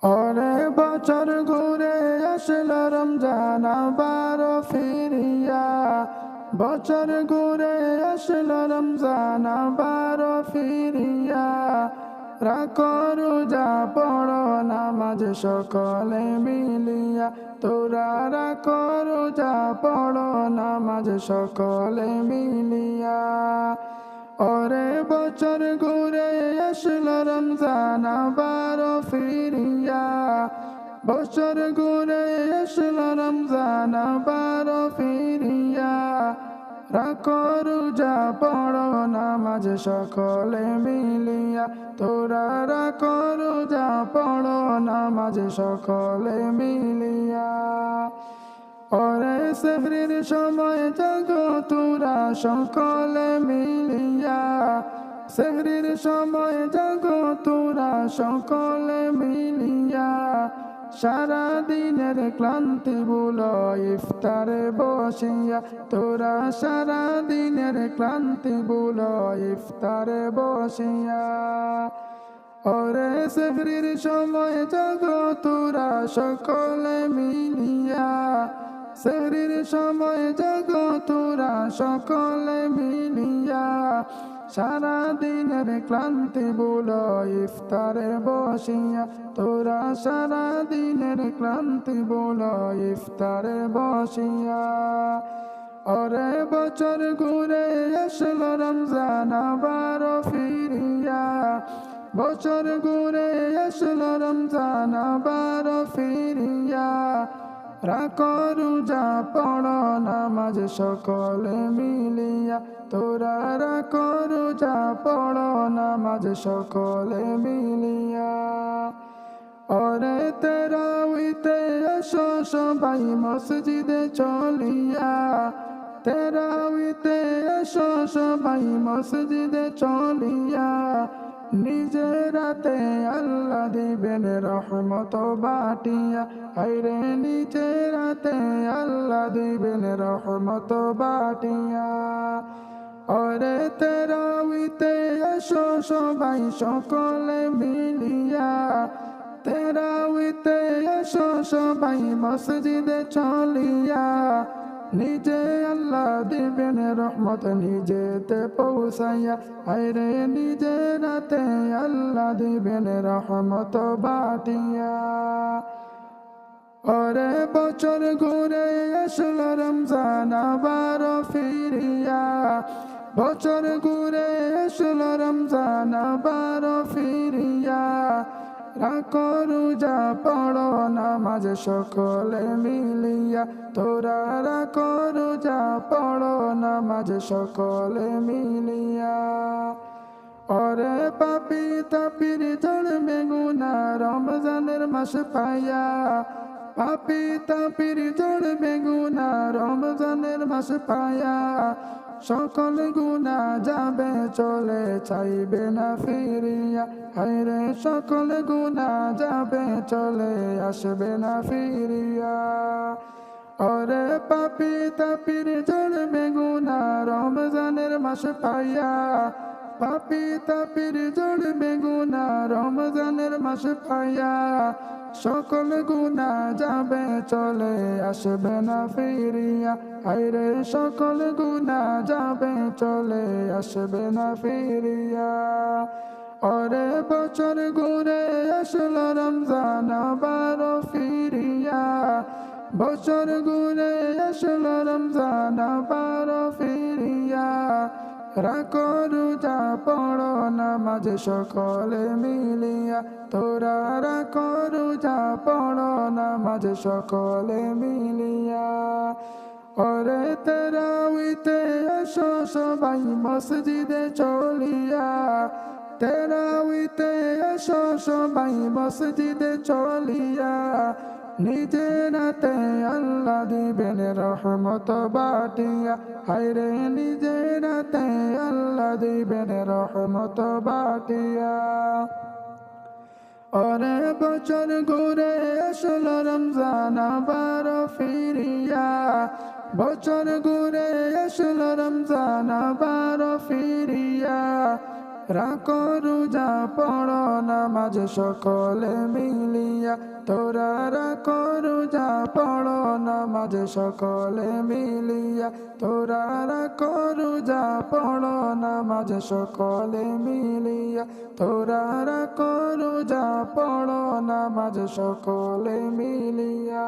ওরে বছর ঘুরে আসলো রমজান আবার ফিরিয়া, বছর ঘুরে আসলো রমজান আবার ফিরিয়া। রাখো রোজা পড়ো নামাজ সকলে মিলিয়া, তোরা রাখো রোজা পড়ো নামাজ সকলে মিলিয়া। ওরে বছর ঘুরে আসলো রমজান আবার ফিরিয়া, বছর ঘুরে আসলো রমজান আবার ফিরিয়া। রাখো রোজা পড়ো নামাজ সকলে মিলিয়া, তোরা রাখো রোজা পড়ো নামাজ সকলে মিলিয়া। ওরে সেহরির সময় জাগো তোরা সকলে মিলিয়া, সেহরির সময় জাগো তোরা সকলে মিলিয়া। সারা দিনের ক্লান্তি ভুলো ইফতারে বসিয়া, তোরা সারা দিনের ক্লান্তি ভুলো ইফতারে বসিয়া। ওরে সেহরির সময় জাগো তোরা সকলে মিলিয়া, সেহরির সময় জাগো তোরা সকলে মিলিয়া। সারা দিনের ক্লান্তি ভুলো ইফতারে বসিয়া, তোরা সারা দিনের ক্লান্তি ভুলো ইফতারে বসিয়া। ওরে বছর ঘুরে আসলো রমজান আবার ফিরিয়া, বছর ঘুরে আসলো রমজান আবার ফিরিয়া। রাখো রোজা পড়ো নামাজ সকলে মিলিয়া, তোরা রাখো রোজা পড়ো নামাজ সকলে মিলিয়া। ওরে তেরাউইতে এসো সবাই মসজিদে চলিয়া, তেরাউইতে এসো সবাই মসজিদে চলিয়া। নিজের রাতে আল্লাহ দিবেন রহমত বাটিয়া, হায়রে নিজের রাতে আল্লাহ দিবেন রহমত বাটিয়া। ওরে তেরাউইতে এসো সবাই সকলে মিলিয়া, তেরাউইতে এসো সবাই মসজিদে চলিয়া। নিজে আল্লাহ দিবেন রহমত নিজেতে পৌঁছাইয়া, হায়রে নিজে রাতে আল্লাহ দিবেন রহমত বাটিয়া। ওরে বছর ঘুরে আসলো রমজান আবার ফিরিয়া, বছর ঘুরে আসলো রমজান আবার ফিরিয়া। রাখো রোজা পড়ো নামাজ সকলে মিলিয়া, তোরা রাখো রোজা পড়ো নামাজ সকলে মিলিয়া। ওরে পাপি তাপির ঝড়বে গুনা রমজানের মাস পাইয়া, পাপি তাপির ঝড়বে গুনা রমজানের মাস পাইয়া। সকল গুনাহ যাবে চলে চাইবে না ফিরিয়া, হায়রে সকল গুনাহ যাবে চলে আসবে না ফিরিয়া। ওরে পাপি তাপির ঝড়বে গুনাহ রমজানের মাস পাইয়া, পাপি তাপির ঝড়বে গুনাহ রমজানের মাস পাইয়া। সকল গুনাহ যাবে চলে আসবে না ফিরিয়া, হায়রে সকল গুনাহ যাবে চলে আসবে না ফিরিয়া। ওরে বছর ঘুরে আসলো রমজান আবার ফিরিয়া, বছর ঘুরে আসলো রমজান আবার ফিরিয়া। রাখো রোজা পড়ো নামাজ সকলে মিলিয়া, তোরা রাখো রোজা পড়ো নামাজ সকলে মিলিয়া। ওরে তেরাউইতে এসো সবাই মসজিদে চলিয়া, তেরাউইতে এসো সবাই মসজিদে চলিয়া। নিজের হাতে আল্লাহ দিবেন রহমত বাটিয়া, হায়রে নিজের হাতে আল্লাহ দিবেন রহমত বাটিয়া। ওরে বছর ঘুরে আসলো রমজান আবার ফিরিয়া, বছর ঘুরে আসলো রমজান আবার ফিরিয়া। রাখো রোজা পড়ো নামাজ সকলে মিলিয়া তোরা রাখো রোজা পড়ো নামাজ সকলে মিলিয়া তোরা রাখো রোজা পড়ো নামাজ সকলে মিলিয়া তোরা রাখো রোজা পড়ো নামাজ সকলে মিলিয়া।